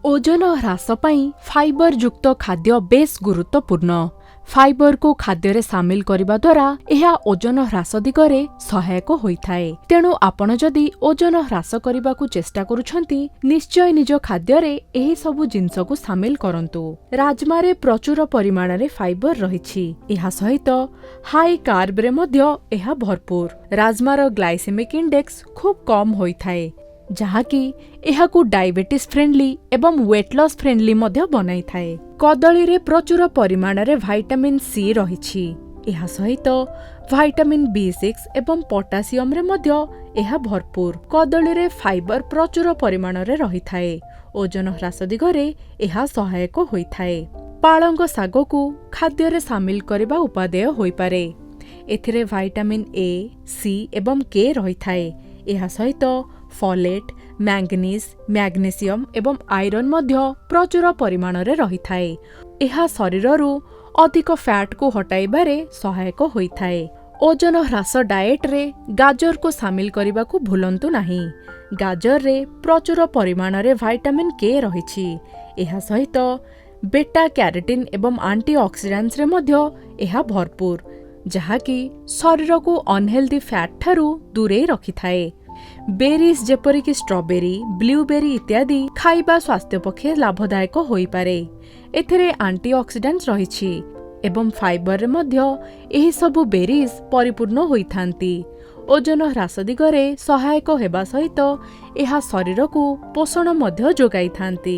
ओजन ह्रास पाई फाइबर युक्त खाद्य बेस गुरुत्वपूर्ण। फाइबर को खाद्य सामिल करने द्वारा यह ओजन ह्रास दिगरे सहायक होइथाए। तेणु आपण जदि ओजन ह्रास करने को चेष्टा करुछंती निश्चय निज खाद्य रे एही सबु जिंस को सामिल करंतु। राजमा रे प्रचुर परिमाण रे फाइबर रहिछि। एहा सहित हाई कार्ब रे मध्य एहा भरपूर। राजमा रो ग्लाइसेमिक इंडेक्स खूब कम होइथाए, जहाँकि एहाकू डायबिटीज फ्रेंडली एवं वेट लॉस फ्रेंडली मध्य बनाई थाए। कदली रे प्रचुर परिमाण रे विटामिन सी रहिछि। एहा सहित विटामिन B6 एवं पोटासियम रे मध्य एहा भरपूर। कदली रे फाइबर प्रचुर परिमाण रे रहिथाए। ओजन ह्रास दिगरे एहा सहायक होइथाए। पालंग साग को खाद्य रे शामिल करबा उपादेय होई पारे। एथिरे विटामिन A, C एवं K रहिथाए। एहा सहित फॉलेट, मैंगनीज, मैग्नीशियम एवं आयरन मध्य प्रचुर परिमाण रे रहिथाए। एहा शरीररू अधिक फैट को हटाइबारे सहायक होइथाए। ओजन ह्रास डाएट रे गाजर को शामिल करबा को भूलंतु नाही। गाजर रे प्रचुर परिमाण रे विटामिन K रहिछि। एहा सहित बेटा कैरोटीन एवं एंटीऑक्सीडेंट्स रे मध्य एहा भरपूर, जहाँकि शरीर को अनहेल्दी फैट ठारू दूरे रखिथाए। बेरीज जेपरिक स्ट्रॉबेरी, ब्लूबेरी इत्यादि खाइबा स्वास्थ्य पक्षे लाभदायक होई पारे। एथिरे एंटीऑक्सीडेंट्स रहिछि एवं फाइबर रे मध्य एही सबु बेरीज परिपूर्ण होइथांती। ओजन ह्रास दिगरे सहायक हेबा सहित एहा शरीर को पोषण मध्य जोगाइथांती।